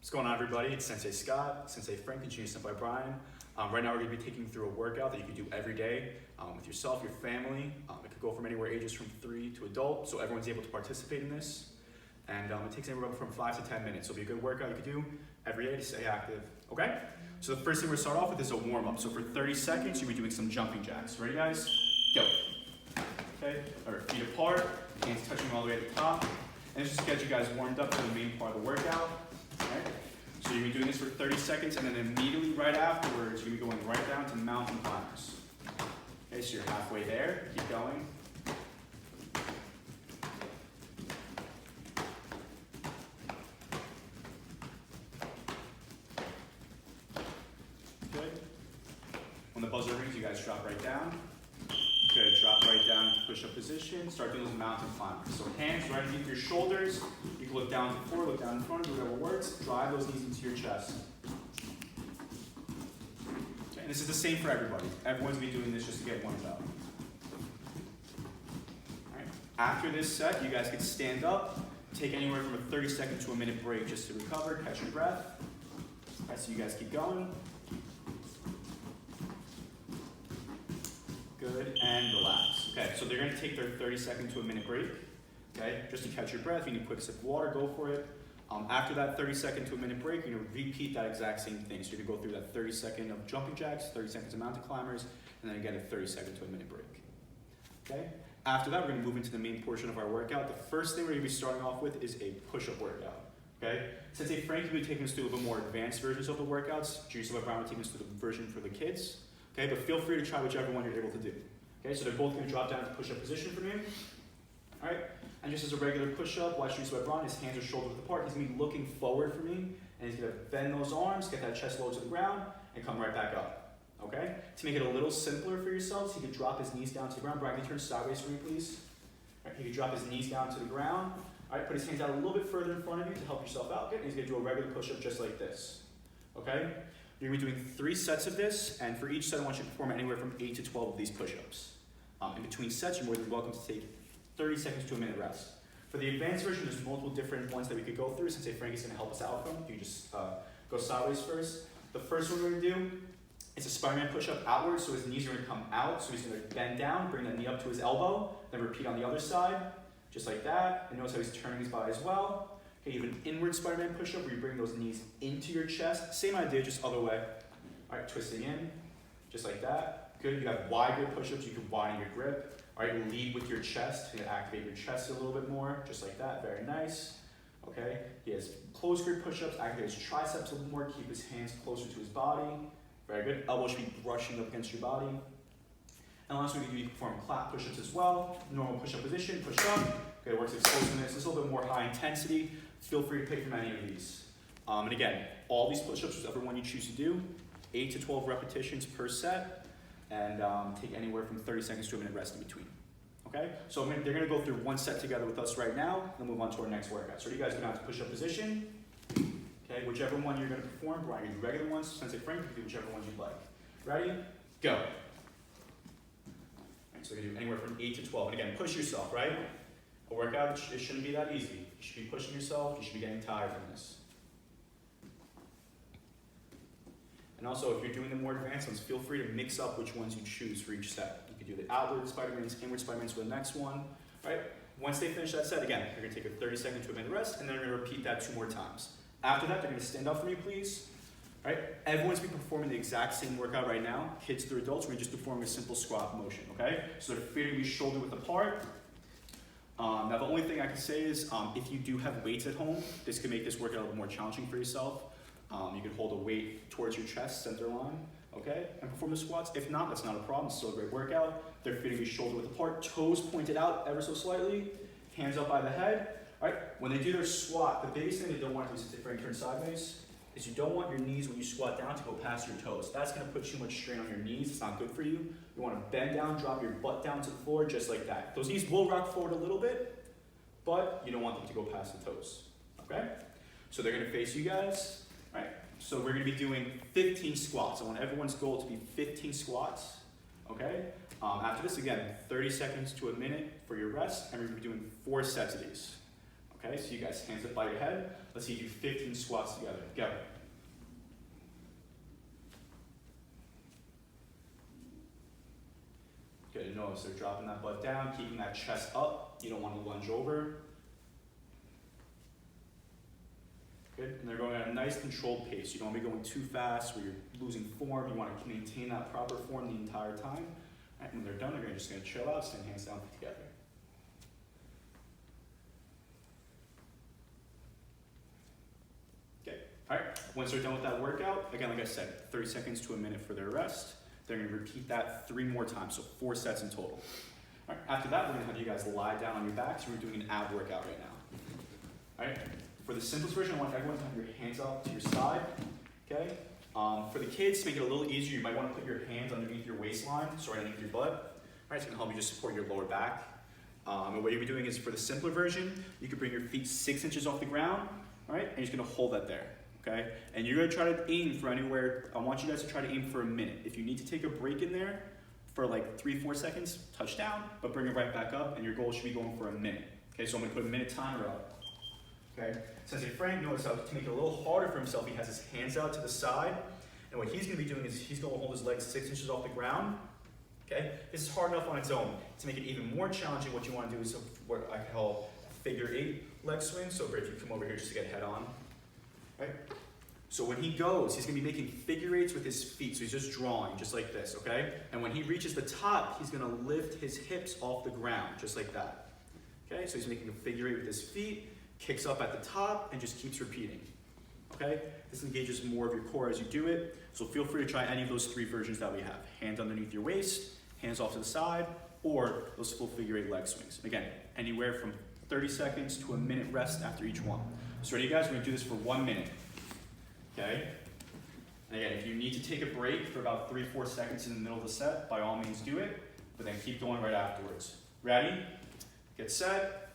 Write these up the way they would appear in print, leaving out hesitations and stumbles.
What's going on, everybody? It's Sensei Scott, Sensei Frankie, Junior Sempai Brian. Right now we're going to be taking you through a workout that you can do every day with yourself, your family. It could go from anywhere ages from 3 to adult, so everyone's able to participate in this. And it takes anywhere from 5 to 10 minutes. So it'll be a good workout you can do every day to stay active. Okay? So the first thing we're going to start off with is a warm-up. So for 30 seconds, you'll be doing some jumping jacks. Ready, guys? Go. Okay? All right, feet apart, hands touching all the way at the top. And just to get you guys warmed up for the main part of the workout. Okay? So you're going to be doing this for 30 seconds, and then immediately right afterwards, you're going to be going right down to mountain climbers. Okay, so you're halfway there. Keep going. Good. When the buzzer rings, you guys drop right down. Good. Drop right down to push-up position. Start doing those mountain climbers. So hands right underneath your shoulders. You can look down to the floor, look down in front of you, whatever works. Drive those knees into your chest. Okay, and this is the same for everybody. Everyone's going to be doing this just to get warmed up. All right. After this set, you guys can stand up. Take anywhere from a 30-second to a minute break just to recover, catch your breath. All right, so you guys keep going. Good, and relax. Okay, so they're going to take their 30-second to a minute break. Okay, just to catch your breath, you need a quick sip of water, go for it. After that 30-second to a minute break, you're going to repeat that exact same thing. So you're going to go through that 30 seconds of jumping jacks, 30 seconds of mountain climbers, and then again a 30-second to a minute break. Okay, after that, we're going to move into the main portion of our workout. The first thing we're going to be starting off with is a push-up workout. Okay, Sensei Frankie will be taking us through a little bit more advanced versions of the workouts. Junior Sempai Brian will take us through the version for the kids. Okay, but feel free to try whichever one you're able to do. Okay, so they're both going to drop down to push-up position from you. All right, and just as a regular push-up, watch Junior Sempai Brian, his hands are shoulder width apart. He's going to be looking forward for me, and he's going to bend those arms, get that chest low to the ground, and come right back up. Okay, to make it a little simpler for yourselves, he could drop his knees down to the ground. Brian, can you turn sideways for me, please? All right, he could drop his knees down to the ground. All right, put his hands out a little bit further in front of you to help yourself out. Okay, and he's going to do a regular push-up just like this. Okay? You're going to be doing 3 sets of this, and for each set, I want you to perform anywhere from 8 to 12 of these push-ups. In between sets, you're more than welcome to take 30 seconds to a minute rest. For the advanced version, there's multiple different ones that we could go through. Sensei Frankie's going to help us out from. You can just go sideways first. The first one we're going to do is a Spider-Man push-up outward, so his knees are going to come out. So he's going to bend down, bring that knee up to his elbow, then repeat on the other side, just like that. And notice how he's turning his body as well. Okay, you have an inward Spider-Man push-up where you bring those knees into your chest. Same idea, just other way. All right, twisting in, just like that. Good, you have wide grip push-ups, you can widen your grip. All right, lead with your chest to activate your chest a little bit more, just like that, very nice. Okay, he has closed grip push-ups, activate his triceps a little more, keep his hands closer to his body. Very good, elbows should be brushing up against your body. And last week you can perform clap push-ups as well. Normal push-up position, push up. Okay, it works explosiveness, it's a little bit more high intensity. Feel free to pick from any of these. And again, all these push-ups, whichever one you choose to do, 8 to 12 repetitions per set, and take anywhere from 30 seconds to a minute rest in between. Okay, so they're going to go through one set together with us right now, then move on to our next workout. So you guys go down to push-up position. Okay, whichever one you're going to perform, Brian, you do regular ones, Sensei Frank, you do whichever ones you'd like. Ready? Go. All right, so you're going to do anywhere from 8 to 12. And again, push yourself, right? A workout, it shouldn't be that easy. You should be pushing yourself, you should be getting tired from this. And also, if you're doing the more advanced ones, feel free to mix up which ones you choose for each set. You could do the outward Spider-Mans, inward Spider-Mans for the next one. Right? Once they finish that set, again, they're going to take a 30-second to a minute rest, and then they're going to repeat that 2 more times. After that, they're going to stand up for me, please. Right? Everyone's been performing the exact same workout right now. Kids through adults, we're just performing a simple squat motion. Okay? So their feet are going to be shoulder width apart. Now, the only thing I can say is if you do have weights at home, this could make this workout a little more challenging for yourself. You can hold a weight towards your chest, center line, okay, and perform the squats. If not, that's not a problem. It's still a great workout. Their feet are going to be shoulder width apart, toes pointed out ever so slightly, hands up by the head. All right, when they do their squat, the biggest thing they don't want to do is if you turn sideways, is you don't want your knees when you squat down to go past your toes. That's going to put too much strain on your knees. It's not good for you. You want to bend down, drop your butt down to the floor just like that. Those knees will rock forward a little bit, but you don't want them to go past the toes, okay? So they're going to face you guys. All right, so we're going to be doing 15 squats. I want everyone's goal to be 15 squats, okay? After this, again, 30 seconds to a minute for your rest, and we're going to be doing 4 sets of these, Okay, so you guys, hands up by your head. Let's see you do 15 squats together. Go. Good, notice they're dropping that butt down, keeping that chest up. You don't want to lunge over. Good, and they're going at a nice controlled pace. You don't want to be going too fast where you're losing form. You want to maintain that proper form the entire time. And when they're done, they're just going to chill out, stand hands down together. Okay, all right, once they're done with that workout, again, like I said, 30 seconds to a minute for their rest. They're going to repeat that 3 more times, so 4 sets in total. All right, after that, we're going to have you guys lie down on your backs. We're doing an ab workout right now. All right, for the simplest version, I want everyone to have your hands up to your side, okay? For the kids, to make it a little easier, you might want to put your hands underneath your waistline, so right underneath your butt. All right, it's going to help you just support your lower back. And what you'll be doing is, for the simpler version, you can bring your feet 6 inches off the ground, all right? And you're just going to hold that there. Okay? And you're going to try to aim for anywhere, I want you guys to try to aim for a minute. If you need to take a break in there for like 3-4 seconds, touch down, but bring it right back up, and your goal should be going for a minute. Okay, so I'm going to put a minute timer up. Okay? Sensei Frank, notice how to make it a little harder for himself, he has his hands out to the side, and what he's going to be doing is he's going to hold his legs 6 inches off the ground. Okay? This is hard enough on its own. To make it even more challenging, what you want to do is what I call a figure 8 leg swing. So if you come over here just to get head on. Right? So when he goes, he's going to be making figure 8s with his feet. So he's just drawing, just like this, okay? And when he reaches the top, he's going to lift his hips off the ground, just like that. Okay? So he's making a figure 8 with his feet, kicks up at the top, and just keeps repeating. Okay? This engages more of your core as you do it. So feel free to try any of those 3 versions that we have. Hands underneath your waist, hands off to the side, or those full figure 8 leg swings. Again, anywhere from 30 seconds to a minute rest after each one. So ready, guys? We're going to do this for 1 minute. Okay? And again, if you need to take a break for about 3-4 seconds in the middle of the set, by all means do it, but then keep going right afterwards. Ready? Get set.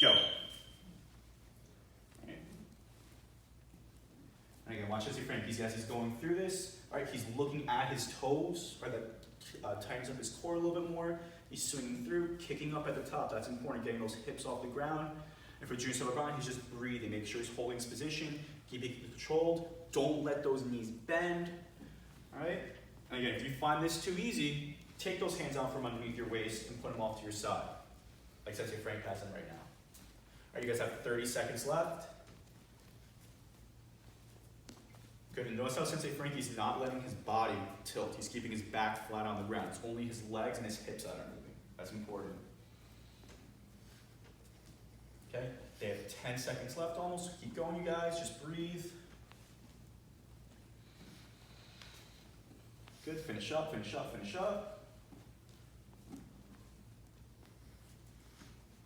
Go. Okay. And again, watch Sensei Frank. As he's going through this, all right, he's looking at his toes, right, that tightens up his core a little bit more. He's swinging through, kicking up at the top. That's important, getting those hips off the ground. And for junior silver grind, he's just breathing. Make sure he's holding his position. Keep it controlled. Don't let those knees bend. All right? And again, if you find this too easy, take those hands out from underneath your waist and put them off to your side. Like Sensei Frank has them right now. All right, you guys have 30 seconds left. Good, and notice how Sensei Frankie's not letting his body tilt. He's keeping his back flat on the ground. It's only his legs and his hips that are moving. That's important. Okay, they have 10 seconds left almost. Keep going, you guys. Just breathe. Good, finish up, finish up, finish up.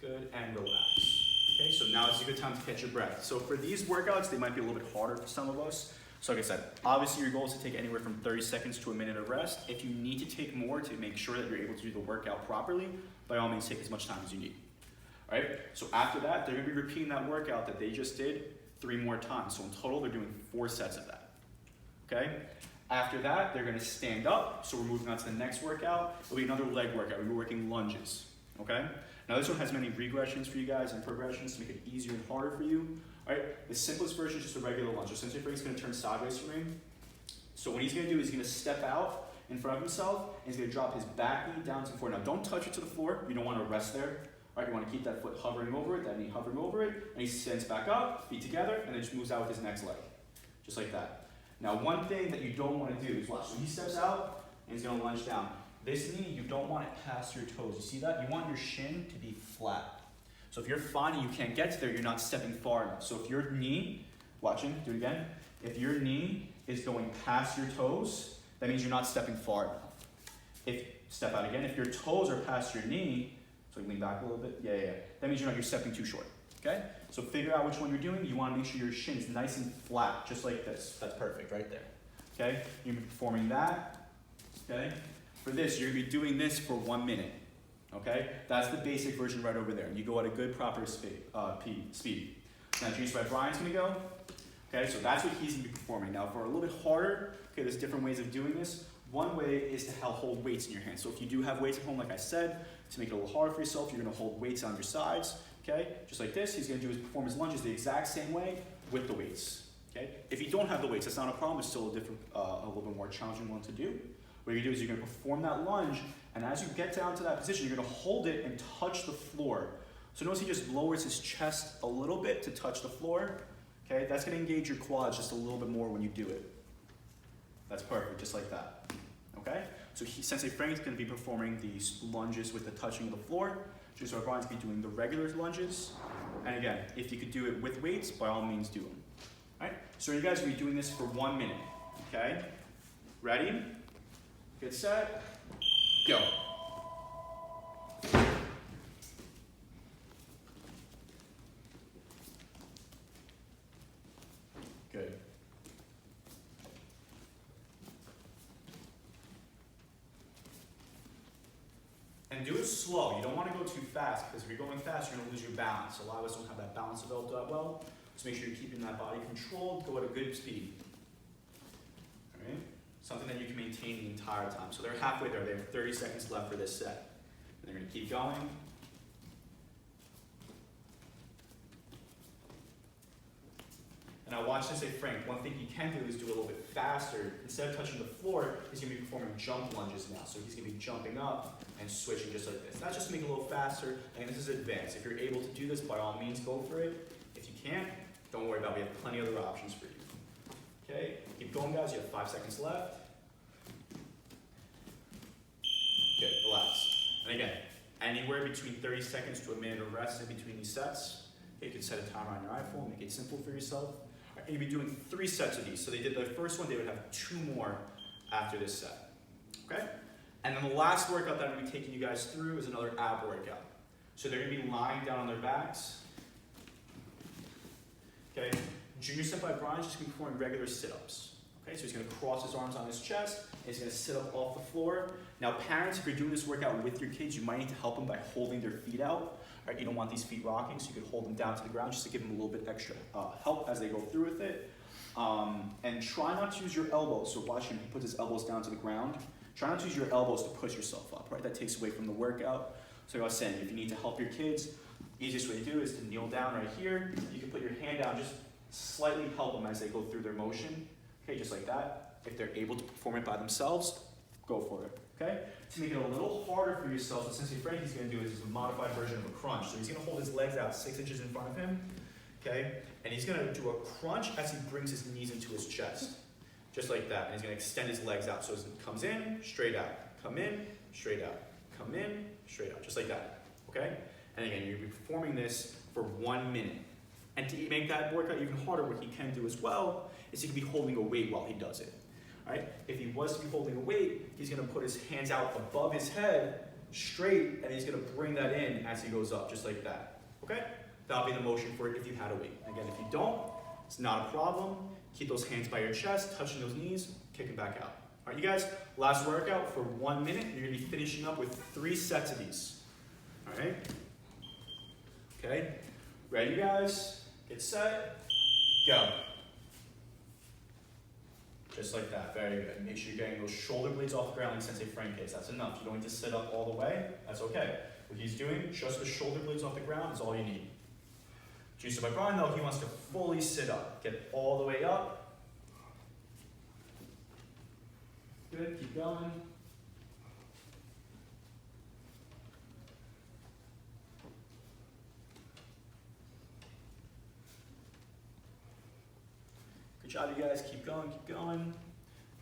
Good, and relax. Okay, so now is a good time to catch your breath. So for these workouts, they might be a little bit harder for some of us. So like I said, obviously your goal is to take anywhere from 30 seconds to a minute of rest. If you need to take more to make sure that you're able to do the workout properly, by all means take as much time as you need. All right, so after that, they're going to be repeating that workout that they just did 3 more times. So in total, they're doing 4 sets of that. Okay? After that, they're going to stand up. So we're moving on to the next workout. It'll be another leg workout. We'll be working lunges. Okay? Now this one has many regressions for you guys and progressions to make it easier and harder for you. All right? The simplest version is just a regular lunge. So Sensei Frank's going to turn sideways for me. So what he's going to do is he's going to step out in front of himself, and he's going to drop his back knee down to the floor. Now don't touch it to the floor. You don't want to rest there. All right, you want to keep that foot hovering over it, that knee hovering over it, and he stands back up, feet together, and then just moves out with his next leg. Just like that. Now, one thing that you don't want to do is watch. So he steps out, and he's going to lunge down. This knee, you don't want it past your toes. You see that? You want your shin to be flat. So if you're finding you can't get to there, you're not stepping far enough. So if your knee, watching, do it again. If your knee is going past your toes, that means you're not stepping far enough. Step out again. If your toes are past your knee, so you lean back a little bit. Yeah. That means you're stepping too short. Okay? So figure out which one you're doing. You want to make sure your shin is nice and flat, just like this. That's perfect right there. Okay? You're going to be performing that. Okay? For this, you're going to be doing this for 1 minute. Okay? That's the basic version right over there. You go at a good, proper speed. Now, Juice Red Brian's going to go. Okay? So that's what he's going to be performing. Now, for a little bit harder, okay, there's different ways of doing this. One way is to hold weights in your hands. So if you do have weights at home, like I said, to make it a little harder for yourself, you're going to hold weights on your sides. okay? Just like this, he's gonna perform his lunges the exact same way with the weights, okay? If you don't have the weights, that's not a problem. It's still a different, a little bit more challenging one to do. What you're gonna do is you're gonna perform that lunge, and as you get down to that position, you're gonna hold it and touch the floor. So notice he just lowers his chest a little bit to touch the floor, okay? That's gonna engage your quads just a little bit more when you do it. That's perfect, just like that, okay? So Sensei Frank's gonna be performing these lunges with the touching of the floor. So Brian's gonna be doing the regular lunges. And again, if you could do it with weights, by all means do them. All right? So you guys are gonna be doing this for 1 minute, okay? Ready? Get set, go. Good. And do it slow. You don't want to go too fast, because if you're going fast, you're going to lose your balance. A lot of us don't have that balance developed that well. So make sure you're keeping that body controlled. Go at a good speed. All right? Something that you can maintain the entire time. So they're halfway there. They have 30 seconds left for this set. And they're going to keep going. Now watch Sensei Frank. One thing he can do is do a little bit faster. Instead of touching the floor, he's going to be performing jump lunges now. So he's going to be jumping up and switching just like this. That's just to make it a little faster, and this is advanced. If you're able to do this, by all means, go for it. If you can't, don't worry about it. We have plenty of other options for you. Okay, keep going, guys. You have 5 seconds left. Good, relax. And again, anywhere between 30 seconds to a minute of rest in between these sets. Okay, you can set a timer on your iPhone, make it simple for yourself. And you'll be doing 3 sets of these. So they did the first one, they would have 2 more after this set. Okay? And then the last workout that I'm going to be taking you guys through is another ab workout. So they're going to be lying down on their backs. Okay? Junior Sempai Brian's just going to be performing regular sit-ups. Okay, so he's going to cross his arms on his chest, and he's going to sit up off the floor. Now parents, if you're doing this workout with your kids, you might need to help them by holding their feet out. Right, you don't want these feet rocking, so you could hold them down to the ground just to give them a little bit extra help as they go through with it. And try not to use your elbows. So watch him, he puts his elbows down to the ground. Try not to use your elbows to push yourself up, right? That takes away from the workout. So like I was saying, if you need to help your kids, easiest way to do it is to kneel down right here. You can put your hand down, just slightly help them as they go through their motion. Okay, just like that. If they're able to perform it by themselves, go for it, okay? To make it a little harder for yourself, what Sensei Frankie's gonna do is a modified version of a crunch. So he's gonna hold his legs out 6 inches in front of him, okay? And he's gonna do a crunch as he brings his knees into his chest. Just like that, and he's gonna extend his legs out. So it comes in, straight out, come in, straight out, come in, straight out, just like that, okay? And again, you're gonna be performing this for 1 minute. And to make that workout even harder, what he can do as well is he can be holding a weight while he does it. All right? If he was to be holding a weight, he's going to put his hands out above his head, straight, and he's going to bring that in as he goes up, just like that. Okay? That'll be the motion for it if you had a weight. Again, if you don't, it's not a problem. Keep those hands by your chest, touching those knees, kick it back out. All right, you guys, last workout for 1 minute. You're going to be finishing up with 3 sets of these. All right? Okay? Ready, you guys? Get set. Go. Just like that, very good. Make sure you're getting those shoulder blades off the ground like Sensei Frank is. That's enough. You don't need to sit up all the way. That's okay. What he's doing, just the shoulder blades off the ground is all you need. Junior Sempai Brian, though, he wants to fully sit up. Get all the way up. Good, keep going. Good job, you guys. Keep going, keep going.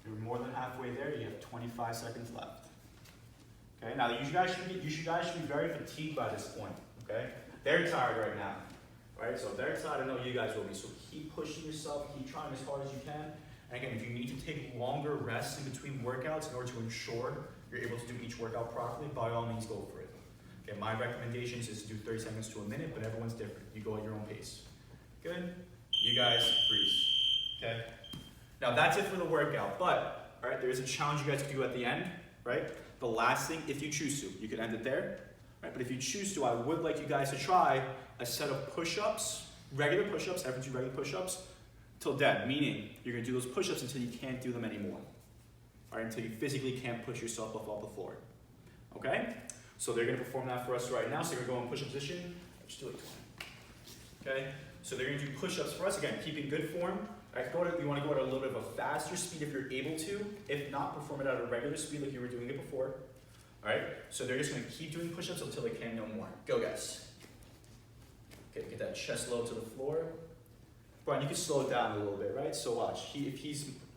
You're more than halfway there. You have 25 seconds left. Okay, now you guys should be very fatigued by this point. Okay, they're tired right now. Right, so if they're tired, I know you guys will be. So keep pushing yourself, keep trying as hard as you can. And again, if you need to take longer rests in between workouts in order to ensure you're able to do each workout properly, by all means go for it. Okay, my recommendations is to do 30 seconds to a minute, but everyone's different. You go at your own pace. Good? You guys freeze. Okay? Now that's it for the workout, but all right, there is a challenge you guys can do at the end, right? The last thing, if you choose to, you can end it there, right? But if you choose to, I would like you guys to try a set of push-ups, regular push-ups, every 2 regular push-ups, till dead, meaning you're gonna do those push-ups until you can't do them anymore, all right? Until you physically can't push yourself up off the floor, okay? So they're gonna perform that for us right now. So you're gonna go in push-up position. Just do like 20. Okay? So they're gonna do push-ups for us. Again, keeping good form. All right, you wanna go at a little bit of a faster speed if you're able to. If not, perform it at a regular speed like you were doing it before. All right, so they're just gonna keep doing push-ups until they can no more. Go, guys. Okay, get that chest low to the floor. Brian, you can slow it down a little bit, right? So watch,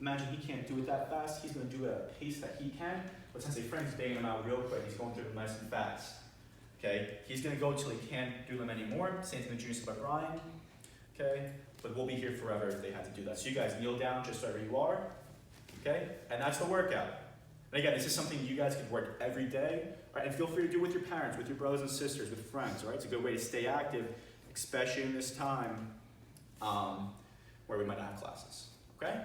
imagine he can't do it that fast, he's gonna do it at a pace that he can, but Sensei Frank's banging him out real quick, he's going through them nice and fast. Okay, he's gonna go until he can't do them anymore, same thing with junior by Brian. Okay, but we'll be here forever if they have to do that. So you guys kneel down just wherever you are, okay? And that's the workout. And again, this is something you guys can work every day, right? And feel free to do it with your parents, with your brothers and sisters, with friends, right? It's a good way to stay active, especially in this time where we might not have classes, okay?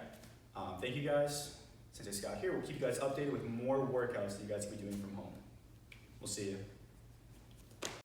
Thank you guys. Sensei Scott here. We'll keep you guys updated with more workouts that you guys can be doing from home. We'll see you.